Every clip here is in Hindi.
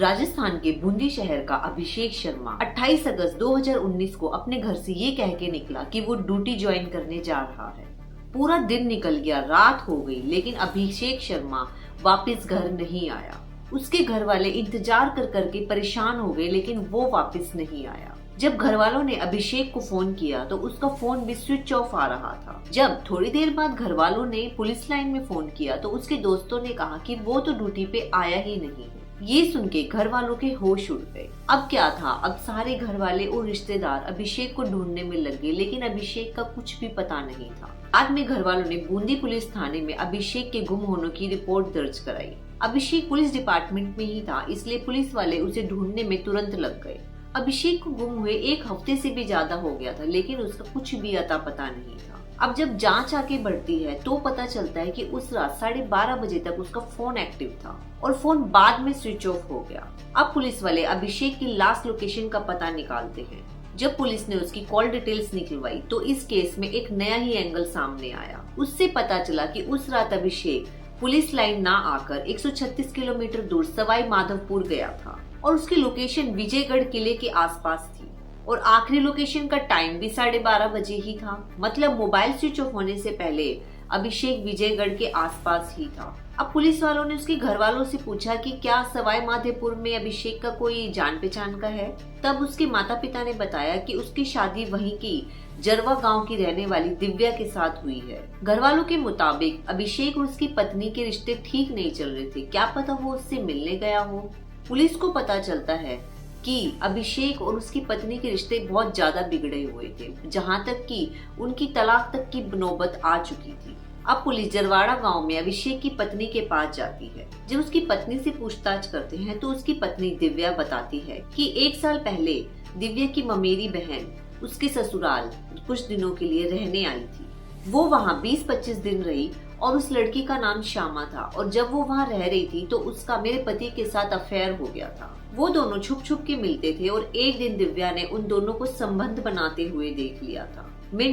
राजस्थान के बूंदी शहर का अभिषेक शर्मा 28 अगस्त 2019 को अपने घर से ये कह के निकला कि वो ड्यूटी ज्वाइन करने जा रहा है। पूरा दिन निकल गया, रात हो गई, लेकिन अभिषेक शर्मा वापस घर नहीं आया। उसके घर वाले इंतजार कर करके परेशान हो गए, लेकिन वो वापस नहीं आया। जब घर वालों ने अभिषेक को फोन किया तो उसका फोन भी स्विच ऑफ आ रहा था। जब थोड़ी देर बाद घर वालों ने पुलिस लाइन में फोन किया तो उसके दोस्तों ने कहा कि वो तो ड्यूटी पे आया ही नहीं है। ये सुन के घर वालों के होश उड़ गए। अब क्या था, अब सारे घर वाले और रिश्तेदार अभिषेक को ढूंढने में लग गए, लेकिन अभिषेक का कुछ भी पता नहीं था। बाद में घर वालों ने बूंदी पुलिस थाने में अभिषेक के गुम होने की रिपोर्ट दर्ज कराई। अभिषेक पुलिस डिपार्टमेंट में ही था, इसलिए पुलिस वाले उसे ढूंढने में तुरंत लग गए। अभिषेक को गुम हुए 1 हफ्ते से भी ज्यादा हो गया था, लेकिन उसका कुछ भी अता पता नहीं था। अब जब जांच आगे बढ़ती है तो पता चलता है कि उस रात 12:30 बजे तक उसका फोन एक्टिव था और फोन बाद में स्विच ऑफ हो गया। अब पुलिस वाले अभिषेक की लास्ट लोकेशन का पता निकालते हैं। जब पुलिस ने उसकी कॉल डिटेल्स निकलवाई तो इस केस में एक नया ही एंगल सामने आया। उससे पता चला कि उस रात अभिषेक पुलिस लाइन ना आकर 136 किलोमीटर दूर सवाई माधोपुर गया था और उसकी लोकेशन विजयगढ़ किले के आसपास थी और आखिरी लोकेशन का टाइम भी 12:30 बजे ही था। मतलब मोबाइल स्विच ऑफ होने से पहले अभिषेक विजयगढ़ के आसपास ही था। अब पुलिस वालों ने उसके घर वालों से पूछा कि क्या सवाई माधोपुर में अभिषेक का कोई जान पहचान का है। तब उसके माता पिता ने बताया कि उसकी शादी वहीं की जरवा गांव की रहने वाली दिव्या के साथ हुई है। घर वालों के मुताबिक अभिषेक और उसकी पत्नी के रिश्ते ठीक नहीं चल रहे थे, क्या पता वो उससे मिलने गया हो। पुलिस को पता चलता है कि अभिषेक और उसकी पत्नी के रिश्ते बहुत ज्यादा बिगड़े हुए थे, जहां तक कि उनकी तलाक तक की नौबत आ चुकी थी। अब पुलिस जरवाड़ा गांव में अभिषेक की पत्नी के पास जाती है। जब उसकी पत्नी से पूछताछ करते हैं तो उसकी पत्नी दिव्या बताती है कि 1 साल पहले दिव्या की ममेरी बहन उसके ससुराल कुछ दिनों के लिए रहने आई थी। वो वहाँ 20-25 दिन रही और उस लड़की का नाम श्यामा था और जब वो वहाँ रह रही थी तो उसका मेरे पति के साथ अफेयर हो गया था। वो दोनों छुप छुप के मिलते थे और एक दिन दिव्या ने उन दोनों को संबंध बनाते हुए देख लिया था।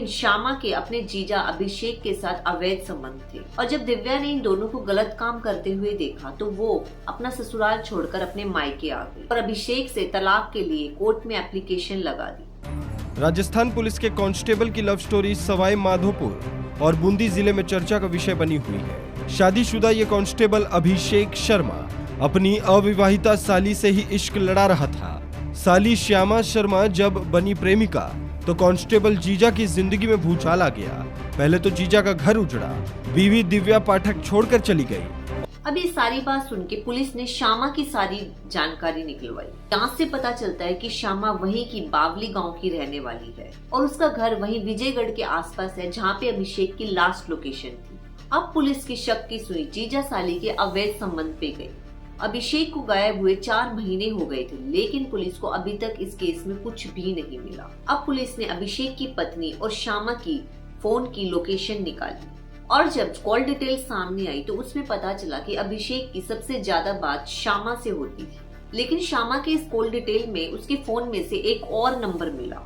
श्यामा के अपने जीजा अभिषेक के साथ अवैध संबंध थे और जब दिव्या ने इन दोनों को गलत काम करते हुए देखा तो वो अपना ससुराल छोड़कर अपने मायके आ गई और अभिषेक से तलाक के लिए कोर्ट में एप्लीकेशन लगा दी। राजस्थान पुलिस के कांस्टेबल की लव स्टोरी सवाई माधोपुर और बूंदी जिले में चर्चा का विषय बनी हुई है। शादीशुदा ये कांस्टेबल अभिषेक शर्मा अपनी अविवाहिता साली से ही इश्क लड़ा रहा था। साली श्यामा शर्मा जब बनी प्रेमिका तो कांस्टेबल जीजा की जिंदगी में भूचाल आ गया। पहले तो जीजा का घर उजड़ा, बीवी दिव्या पाठक छोड़कर चली गई। अब ये सारी बात सुन के पुलिस ने श्यामा की सारी जानकारी निकलवाई। जांच से पता चलता है कि श्यामा वहीं की बावली गांव की रहने वाली है और उसका घर वहीं विजयगढ़ के आसपास है, जहां पे अभिषेक की लास्ट लोकेशन थी। अब पुलिस की शक की सुई जीजा साली के अवैध संबंध पे गई। अभिषेक को गायब हुए 4 महीने हो गए थे, लेकिन पुलिस को अभी तक इस केस में कुछ भी नहीं मिला। अब पुलिस ने अभिषेक की पत्नी और श्यामा की फोन की लोकेशन निकाली और जब कॉल डिटेल सामने आई तो उसमें पता चला कि अभिषेक की सबसे ज्यादा बात श्यामा से होती थी, लेकिन श्यामा के इस कॉल डिटेल में उसके फोन में से एक और नंबर मिला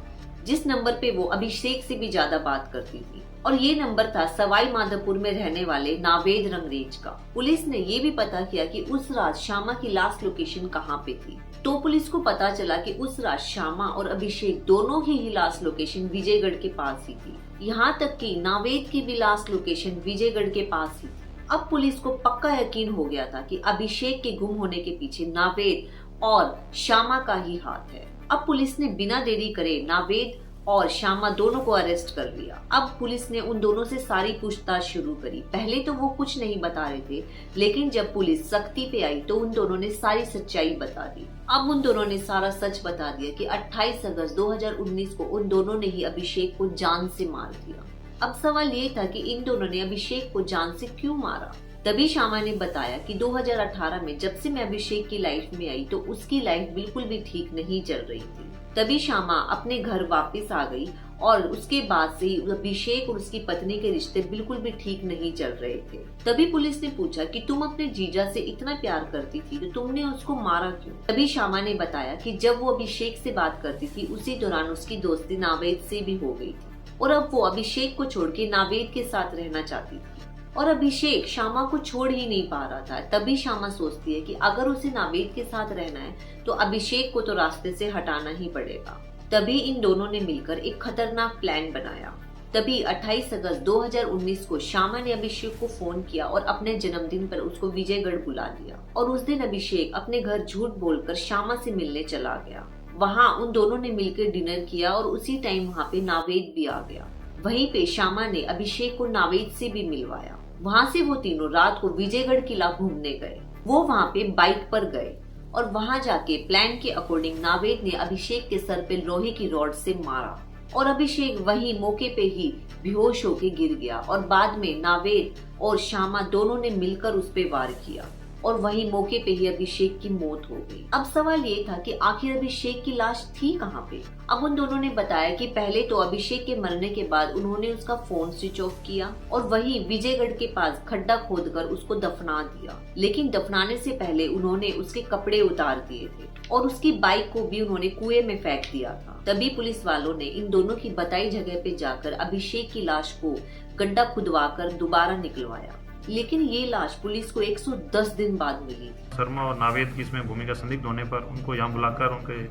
जिस नंबर पे वो अभिषेक से भी ज्यादा बात करती थी और ये नंबर था सवाई माधोपुर में रहने वाले नावेद रंगरेज का। पुलिस ने ये भी पता किया कि उस रात श्यामा की लास्ट लोकेशन कहाँ पे थी, तो पुलिस को पता चला कि उस रात श्यामा और अभिषेक दोनों ही लास्ट लोकेशन विजयगढ़ के पास ही थी। यहाँ तक कि नावेद की भी लास्ट लोकेशन विजयगढ़ के पास ही थी। अब पुलिस को पक्का यकीन हो गया था कि अभिषेक के गुम होने के पीछे नावेद और श्यामा का ही हाथ है। अब पुलिस ने बिना देरी करे नावेद और श्यामा दोनों को अरेस्ट कर लिया। अब पुलिस ने उन दोनों से सारी पूछताछ शुरू करी। पहले तो वो कुछ नहीं बता रहे थे, लेकिन जब पुलिस सख्ती पे आई तो उन दोनों ने सारी सच्चाई बता दी। अब उन दोनों ने सारा सच बता दिया कि 28 अगस्त 2019 को उन दोनों ने ही अभिषेक को जान से मार दिया। अब सवाल ये था कि इन दोनों ने अभिषेक को जान से क्यों मारा। तभी श्यामा ने बताया कि 2018 में जब से मैं अभिषेक की लाइफ में आई तो उसकी लाइफ बिल्कुल भी ठीक नहीं चल रही थी। तभी श्यामा अपने घर वापस आ गई और उसके बाद से ही अभिषेक और उसकी पत्नी के रिश्ते बिल्कुल भी ठीक नहीं चल रहे थे। तभी पुलिस ने पूछा कि तुम अपने जीजा से इतना प्यार करती थी तो तुमने उसको मारा क्यों। तभी श्यामा ने बताया कि जब वो अभिषेक से बात करती थी उसी दौरान उसकी दोस्ती नावेद से भी हो गई थी और अब वो अभिषेक को छोड़ के नावेद के साथ रहना चाहती थी। और अभिषेक श्यामा को छोड़ ही नहीं पा रहा था। तभी श्यामा सोचती है कि अगर उसे नावेद के साथ रहना है तो अभिषेक को तो रास्ते से हटाना ही पड़ेगा। तभी इन दोनों ने मिलकर एक खतरनाक प्लान बनाया। तभी 28 अगस्त 2019 को श्यामा ने अभिषेक को फोन किया और अपने जन्मदिन पर उसको विजयगढ़ बुला लिया। और उस दिन अभिषेक अपने घर झूठ बोलकर श्यामा से मिलने चला गया। वहाँ उन दोनों ने मिलकर डिनर किया और उसी टाइम वहाँ पे नावेद भी आ गया। वहीं पे श्यामा ने अभिषेक को नावेद से भी मिलवाया। वहाँ से वो तीनों रात को विजयगढ़ किला घूमने गए। वो वहाँ पे बाइक पर गए और वहाँ जाके प्लान के अकॉर्डिंग नावेद ने अभिषेक के सर पे लोहे की रॉड से मारा और अभिषेक वही मौके पे ही बेहोश होके गिर गया। और बाद में नावेद और श्यामा दोनों ने मिलकर उस पे वार किया और वही मौके पे ही अभिषेक की मौत हो गई। अब सवाल ये था कि आखिर अभिषेक की लाश थी कहाँ पे। अब उन दोनों ने बताया कि पहले तो अभिषेक के मरने के बाद उन्होंने उसका फोन स्विच ऑफ किया और वही विजयगढ़ के पास खड्डा खोदकर उसको दफना दिया। लेकिन दफनाने से पहले उन्होंने उसके कपड़े उतार दिए थे और उसकी बाइक को भी उन्होंने कुएं में फेंक दिया था। तभी पुलिस वालों ने इन दोनों की बताई जगह पे जाकर अभिषेक की लाश को गड्ढा खुदवाकर दोबारा निकलवाया। लेकिन ये लाश पुलिस को 110 दिन बाद मिली। शर्मा और नावेद की इसमें भूमिका संदिग्ध होने पर उनको यहाँ बुलाकर उनके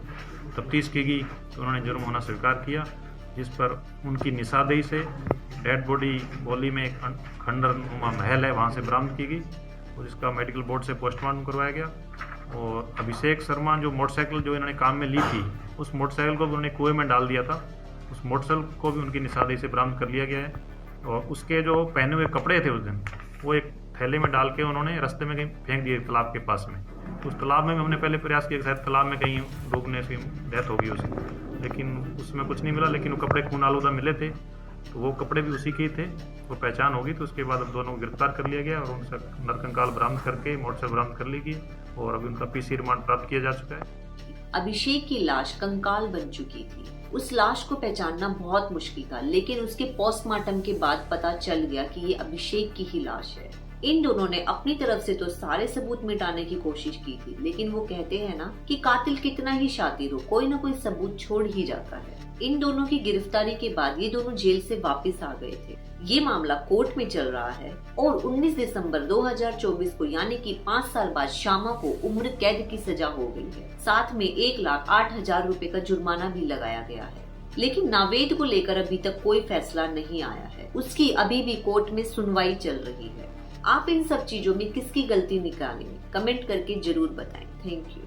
तफ्तीश की गई तो उन्होंने जुर्म होना स्वीकार किया, जिस पर उनकी निशानदेही से डेड बॉडी बोली में एक खंडरनुमा महल है वहाँ से बरामद की गई और इसका मेडिकल बोर्ड से पोस्टमार्टम करवाया गया। और अभिषेक शर्मा जो मोटरसाइकिल जो इन्होंने काम में ली थी उस मोटरसाइकिल को भी उन्होंने कुएं में डाल दिया था। उस मोटरसाइकिल को भी उनकी निशानदेही से बरामद कर लिया गया है और उसके जो पहने हुए कपड़े थे उस दिन वो एक थैले में डाल के उन्होंने रास्ते में कहीं फेंक दिए तालाब के पास में। उस तालाब में हमने पहले प्रयास किया शायद तालाब में कहीं डूबने से डेथ होगी उसकी, लेकिन उसमें कुछ नहीं मिला। लेकिन वो कपड़े खून आलूदा मिले थे तो वो कपड़े भी उसी के ही थे। वो पहचान होगी तो उसके बाद अब दोनों को गिरफ्तार कर लिया गया और उनसे नरकंकाल बरामद करके मोटरसाइकिल बरामद कर ली गई और अभी उनका पीसी रिमांड प्राप्त किया जा चुका है। अभिषेक की लाश कंकाल बन चुकी थी। उस लाश को पहचानना बहुत मुश्किल था, लेकिन उसके पोस्टमार्टम के बाद पता चल गया कि ये अभिषेक की ही लाश है। इन दोनों ने अपनी तरफ से तो सारे सबूत मिटाने की कोशिश की थी, लेकिन वो कहते हैं ना कि कातिल कितना ही शातिर हो, कोई ना कोई सबूत छोड़ ही जाता है। इन दोनों की गिरफ्तारी के बाद ये दोनों जेल से वापस आ गए थे। ये मामला कोर्ट में चल रहा है और 19 दिसंबर 2024 को यानी कि 5 साल बाद श्यामा को उम्र कैद की सजा हो गई है। साथ में 1,08,000 रुपए का जुर्माना भी लगाया गया है। लेकिन नावेद को लेकर अभी तक कोई फैसला नहीं आया है। उसकी अभी भी कोर्ट में सुनवाई चल रही है। आप इन सब चीजों में किसकी गलती निकालेंगे? कमेंट करके जरूर बताएं। Thank you.